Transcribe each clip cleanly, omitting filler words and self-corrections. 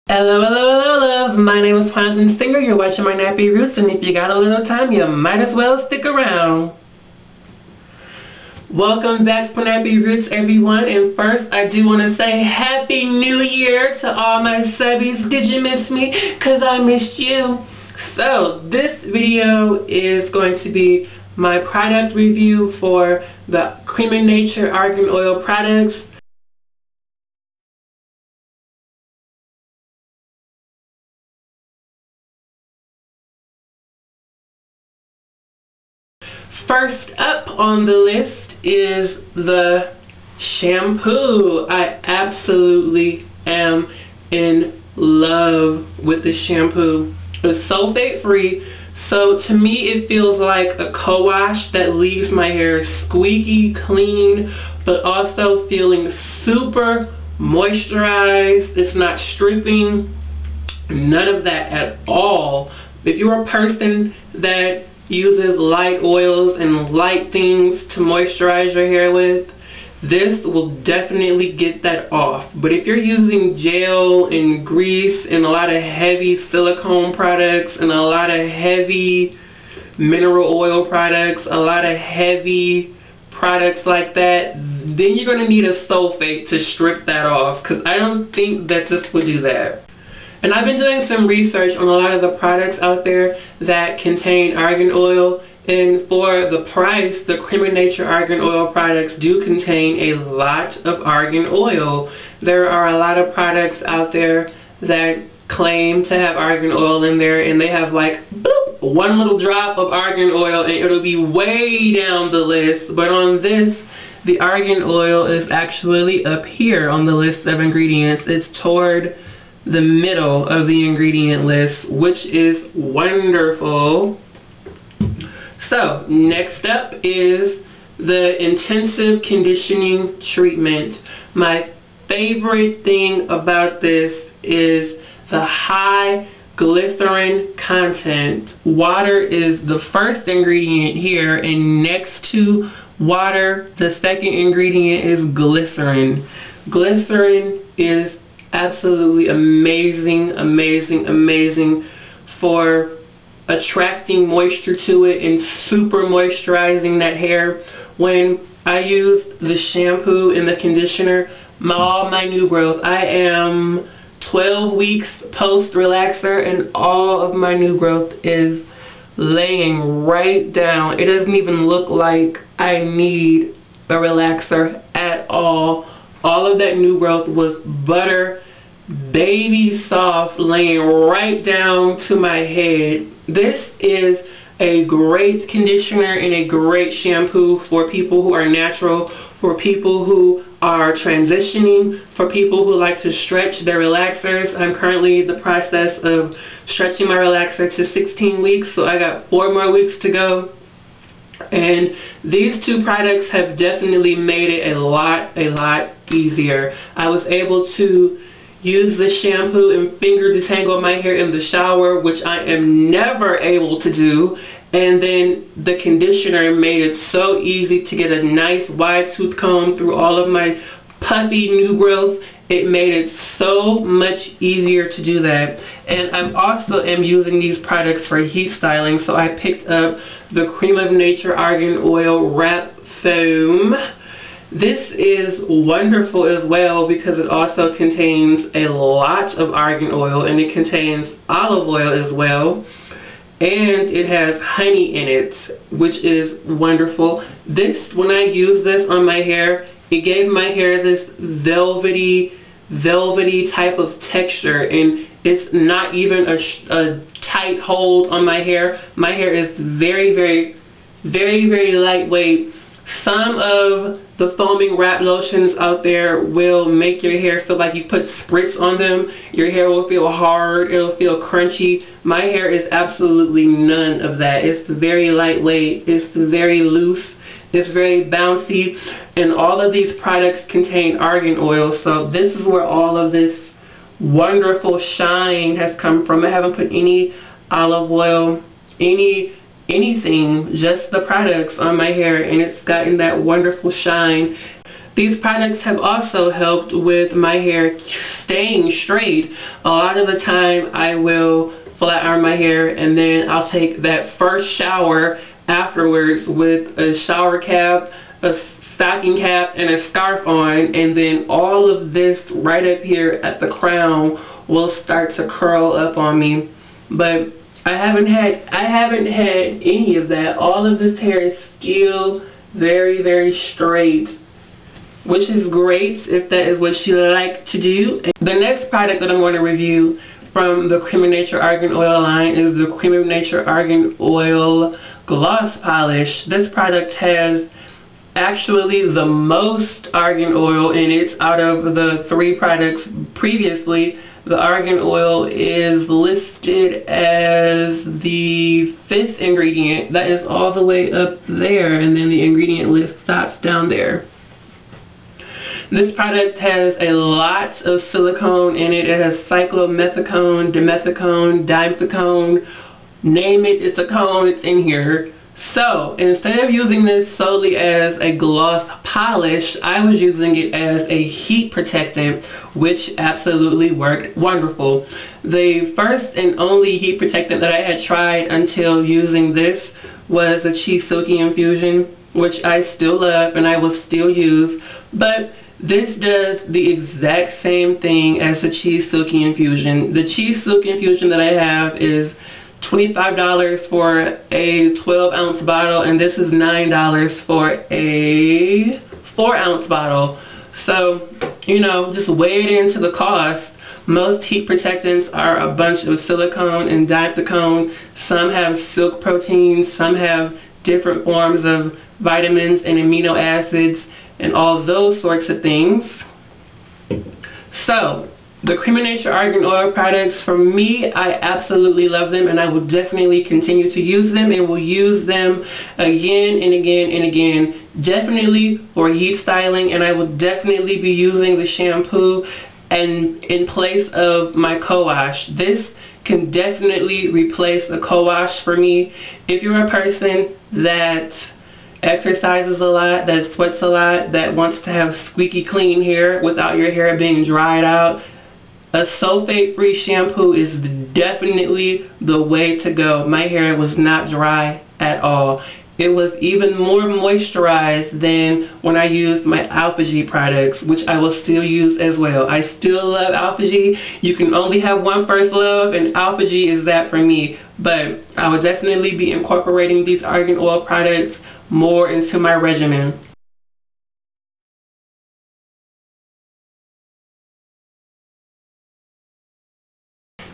Hello, hello, hello, love. My name is Jonathan Singer. You're watching my nappy roots, and if you got a little time, you might as well stick around. Welcome back to Nappy Roots, everyone. And first, I do want to say Happy New Year to all my subbies. Did you miss me? Because I missed you. So, this video is going to be my product review for the Creme Argan Oil products. First up on the list is the shampoo. I absolutely am in love with the shampoo. It's sulfate free, so to me it feels like a co-wash that leaves my hair squeaky clean, but also feeling super moisturized. It's not stripping, none of that at all. If you're a person that uses light oils and light things to moisturize your hair with, this will definitely get that off. But if you're using gel and grease and a lot of heavy silicone products and a lot of heavy mineral oil products, a lot of heavy products like that, then you're going to need a sulfate to strip that off, because I don't think that this will do that. And I've been doing some research on a lot of the products out there that contain argan oil, and for the price, the Creme Argan Oil products do contain a lot of argan oil. There are a lot of products out there that claim to have argan oil in there, and they have like bloop, one little drop of argan oil and it'll be way down the list. But on this, the argan oil is actually up here on the list of ingredients. It's toward the middle of the ingredient list, which is wonderful. So next up is the intensive conditioning treatment. My favorite thing about this is the high glycerin content. Water is the first ingredient here, and next to water, the second ingredient is glycerin. Glycerin is absolutely amazing for attracting moisture to it and super moisturizing that hair. When I use the shampoo and the conditioner, all my new growth, I am 12 weeks post relaxer and all of my new growth is laying right down. It doesn't even look like I need a relaxer at all. All of that new growth was butter, baby soft, laying right down to my head. This is a great conditioner and a great shampoo for people who are natural, for people who are transitioning, for people who like to stretch their relaxers. I'm currently in the process of stretching my relaxer to 16 weeks, so I got 4 more weeks to go. And these two products have definitely made it a lot easier. I was able to use the shampoo and finger detangle my hair in the shower, which I am never able to do. And then the conditioner made it so easy to get a nice wide tooth comb through all of my puffy new growth. It made it so much easier to do that. And I'm also using these products for heat styling, so I picked up the Creme of Nature Argan Oil Wrap Foam. This is wonderful as well because it also contains a lot of argan oil, and it contains olive oil as well, and it has honey in it, which is wonderful. This, when I use this on my hair, it gave my hair this velvety type of texture, and it's not even a tight hold on my hair. My hair is very lightweight. Some of the foaming wrap lotions out there will make your hair feel like you put spritz on them. Your hair will feel hard, it'll feel crunchy. My hair is absolutely none of that. It's very lightweight, it's very loose, it's very bouncy, and all of these products contain argan oil, so this is where all of this wonderful shine has come from. I haven't put any olive oil, anything, just the products on my hair, and it's gotten that wonderful shine. These products have also helped with my hair staying straight. A lot of the time I will flat iron my hair and then I'll take that first shower afterwards with a shower cap, a stocking cap, and a scarf on, and then all of this right up here at the crown will start to curl up on me. But I haven't had any of that. All of this hair is still very, very straight, which is great if that is what you like to do. The next product that I'm going to review from the Creme of Nature Argan Oil line is the Creme of Nature Argan Oil Gloss Polish. This product has actually the most argan oil in it out of the 3 products previously. The argan oil is listed as the 5th ingredient. That is all the way up there, and then the ingredient list stops down there. This product has a lot of silicone in it. It has cyclomethicone, dimethicone, dimethicone, name it, it's a cone, it's in here. So instead of using this solely as a gloss polish, I was using it as a heat protectant, which absolutely worked wonderful. The first and only heat protectant that I had tried until using this was the Cheese Silky Infusion, which I still love and I will still use, but this does the exact same thing as the Cheese Silky Infusion. The Cheese Silky Infusion that I have is $25 for a 12-ounce bottle, and this is $9 for a 4-ounce bottle. So, you know, just weigh it into the cost. Most heat protectants are a bunch of silicone and dimethicone. Some have silk proteins, some have different forms of vitamins and amino acids and all those sorts of things. So the Creme of Nature Argan Oil products, for me, I absolutely love them, and I will definitely continue to use them and will use them again and again and again. Definitely for heat styling, and I will definitely be using the shampoo and in place of my co-wash. This can definitely replace the co-wash for me. If you're a person that exercises a lot, that sweats a lot, that wants to have squeaky clean hair without your hair being dried out, a sulfate-free shampoo is definitely the way to go. My hair was not dry at all. It was even more moisturized than when I used my Alpha G products, which I will still use as well. I still love Alpha G. You can only have one first love, and Alpha G is that for me. But I will definitely be incorporating these argan oil products more into my regimen.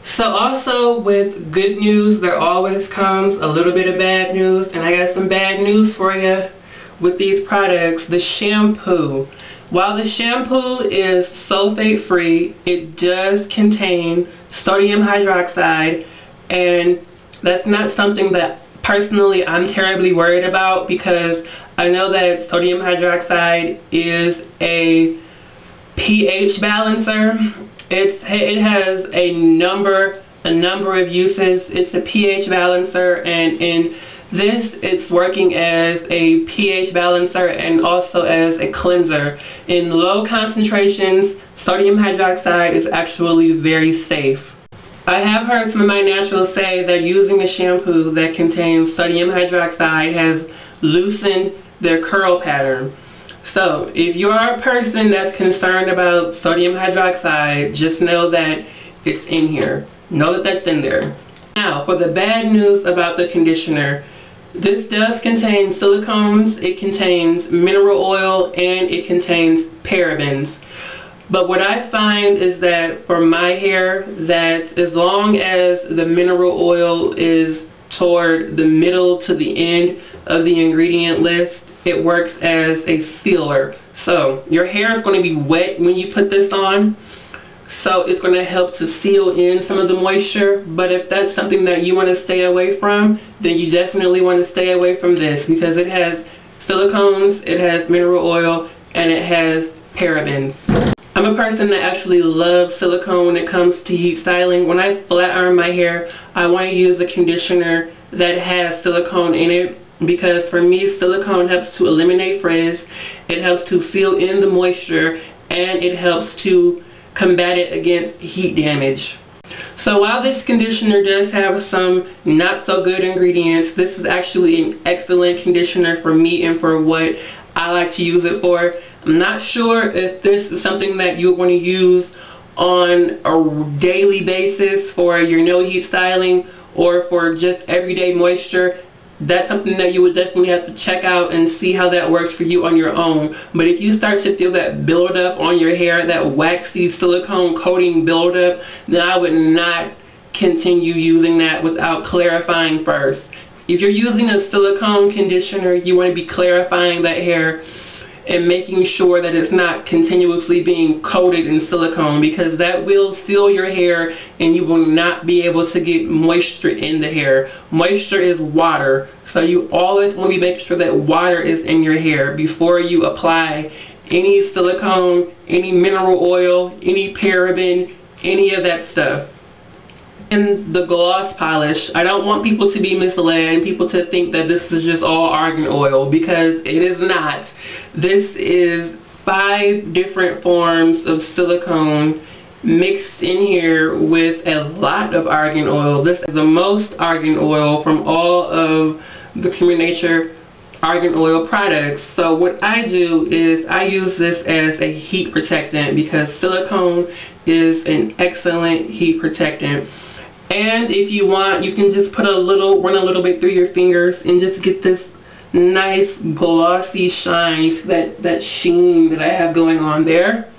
So also with good news, there always comes a little bit of bad news, and I got some bad news for you with these products. The shampoo. While the shampoo is sulfate free, it does contain sodium hydroxide, and that's not something that personally I'm terribly worried about, because I know that sodium hydroxide is a pH balancer. It has a number of uses. It's a pH balancer, and in this it's working as a pH balancer and also as a cleanser. In low concentrations, sodium hydroxide is actually very safe. I have heard some of my naturals say that using a shampoo that contains sodium hydroxide has loosened their curl pattern. So if you are a person that's concerned about sodium hydroxide, just know that it's in here. Know that that's in there. Now, for the bad news about the conditioner. This does contain silicones, it contains mineral oil, and it contains parabens. But what I find is that for my hair, that as long as the mineral oil is toward the middle to the end of the ingredient list, it works as a sealer. So your hair is going to be wet when you put this on, so it's going to help to seal in some of the moisture. But if that's something that you want to stay away from, then you definitely want to stay away from this, because it has silicones, it has mineral oil, and it has parabens. I'm a person that actually loves silicone when it comes to heat styling. When I flat iron my hair, I want to use a conditioner that has silicone in it. because for me, silicone helps to eliminate frizz, it helps to seal in the moisture, and it helps to combat it against heat damage. So while this conditioner does have some not so good ingredients, this is actually an excellent conditioner for me and for what I like to use it for. I'm not sure if this is something that you want to use on a daily basis for your no heat styling or for just everyday moisture. That's something that you would definitely have to check out and see how that works for you on your own. But if you start to feel that buildup on your hair, that waxy silicone coating buildup, then I would not continue using that without clarifying first. If you're using a silicone conditioner, you want to be clarifying that hair and making sure that it's not continuously being coated in silicone, because that will seal your hair and you will not be able to get moisture in the hair. Moisture is water, so you always want to make sure that water is in your hair before you apply any silicone, any mineral oil, any paraben, any of that stuff. And the gloss polish, I don't want people to be misled and people to think that this is just all argan oil, because it is not. This is 5 different forms of silicone mixed in here with a lot of argan oil. This is the most argan oil from all of the Creme Nature argan oil products. So what I do is I use this as a heat protectant, because silicone is an excellent heat protectant. And if you want, you can just put run a little bit through your fingers and just get this nice glossy shine, that sheen that I have going on there.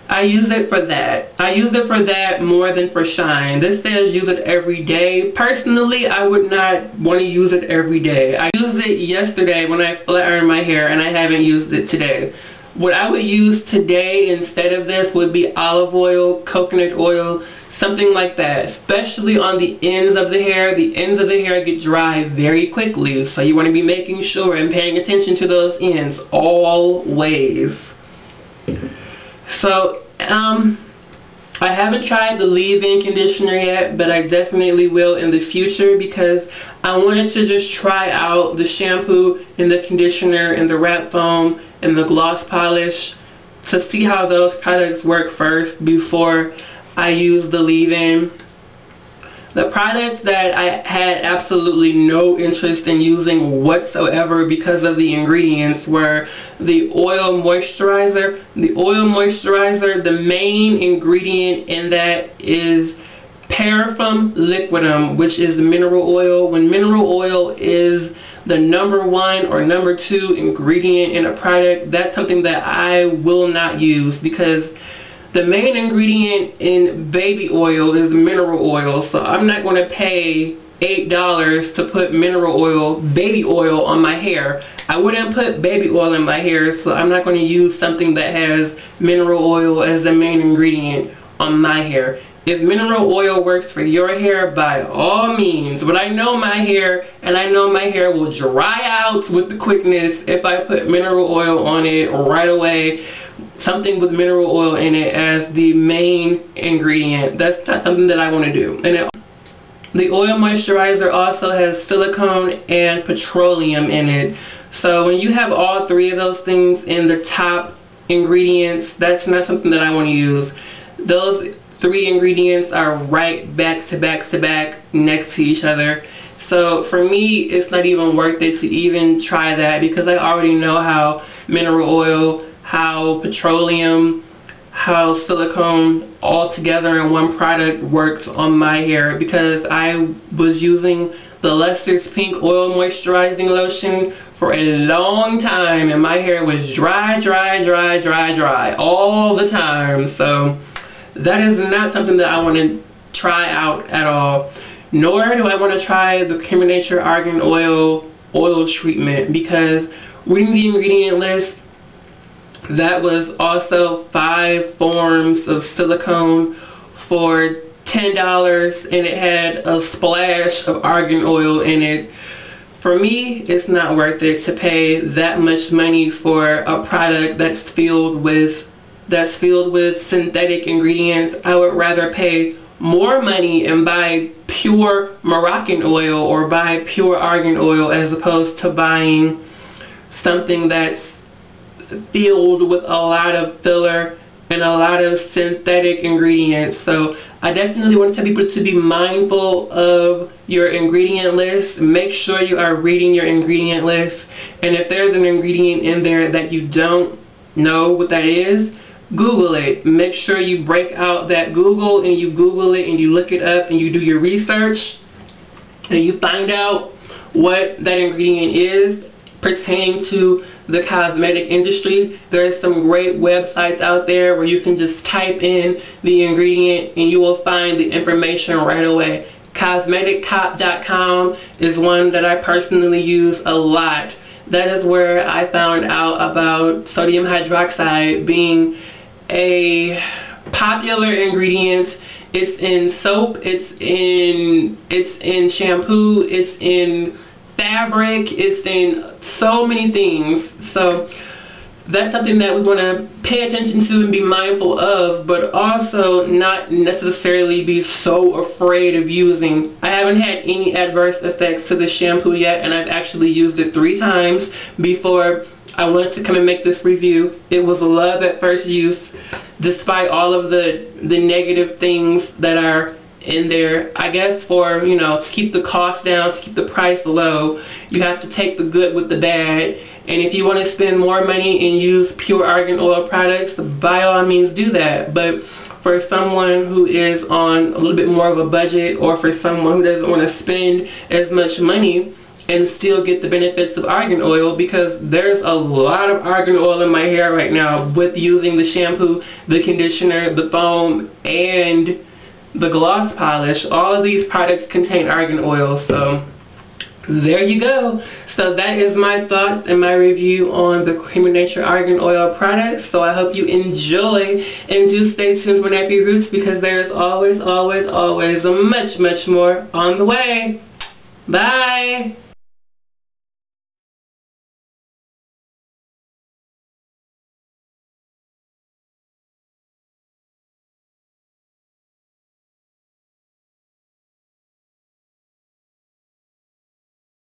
I use it for that. I use it for that more than for shine. This says use it every day. Personally, I would not want to use it every day. I used it yesterday when I flat ironed my hair, and I haven't used it today. What I would use today instead of this would be olive oil, coconut oil, something like that, especially on the ends of the hair. The ends of the hair get dry very quickly, so you want to be making sure and paying attention to those ends always. So I haven't tried the leave-in conditioner yet, but I definitely will in the future, because I wanted to just try out the shampoo and the conditioner and the wrap foam and the gloss polish to see how those products work first before I use the leave-in. The products that I had absolutely no interest in using whatsoever because of the ingredients were the oil moisturizer. The oil moisturizer, the main ingredient in that is paraffin liquidum, which is the mineral oil. When mineral oil is the #1 or #2 ingredient in a product, that's something that I will not use, because the main ingredient in baby oil is mineral oil. So I'm not going to pay $8 to put mineral oil, baby oil on my hair. I wouldn't put baby oil in my hair, so I'm not going to use something that has mineral oil as the main ingredient on my hair. If mineral oil works for your hair, by all means. But I know my hair, and I know my hair will dry out with the quickness if I put mineral oil on it right away. Something with mineral oil in it as the main ingredient. That's not something that I want to do. And the oil moisturizer also has silicone and petroleum in it. So when you have all 3 of those things in the top ingredients, that's not something that I want to use. Those 3 ingredients are right back to back to back next to each other. So for me, it's not even worth it to even try that, because I already know how mineral oil, how petroleum, how silicone all together in one product works on my hair, because I was using the Lester's Pink Oil Moisturizing Lotion for a long time, and my hair was dry all the time. So that is not something that I want to try out at all. Nor do I want to try the Creme Nature Argan Oil treatment, because reading the ingredient list, that was also 5 forms of silicone for $10, and it had a splash of argan oil in it. For me, it's not worth it to pay that much money for a product that's filled with synthetic ingredients. I would rather pay more money and buy pure Moroccan oil or buy pure argan oil as opposed to buying something that's filled with a lot of filler and a lot of synthetic ingredients. So I definitely want to tell people to be mindful of your ingredient list. Make sure you are reading your ingredient list, and if there's an ingredient in there that you don't know what that is, Google it. Make sure you break out that Google and you Google it and you look it up and you do your research and you find out what that ingredient is pertaining to the cosmetic industry. There's some great websites out there where you can just type in the ingredient and you will find the information right away. Cosmeticcop.com is one that I personally use a lot. That is where I found out about sodium hydroxide being a popular ingredient. It's in soap, it's in shampoo, it's in fabric, it's in so many things. So that's something that we want to pay attention to and be mindful of, but also not necessarily be so afraid of using. I haven't had any adverse effects to the shampoo yet, and I've actually used it 3 times before I wanted to come and make this review. It was a love at first use, despite all of the negative things that are in there. I guess for, you know, to keep the cost down, to keep the price low, you have to take the good with the bad. And if you want to spend more money and use pure argan oil products, by all means do that. But for someone who is on a little bit more of a budget, or for someone who doesn't want to spend as much money and still get the benefits of argan oil, because there's a lot of argan oil in my hair right now with using the shampoo, the conditioner, the foam, and the gloss polish. All of these products contain argan oil, so there you go. So that is my thoughts and my review on the Creme of Nature argan oil products. So I hope you enjoy, and do stay tuned for Nappy Roots, because there is always, always, always much, much more on the way. Bye!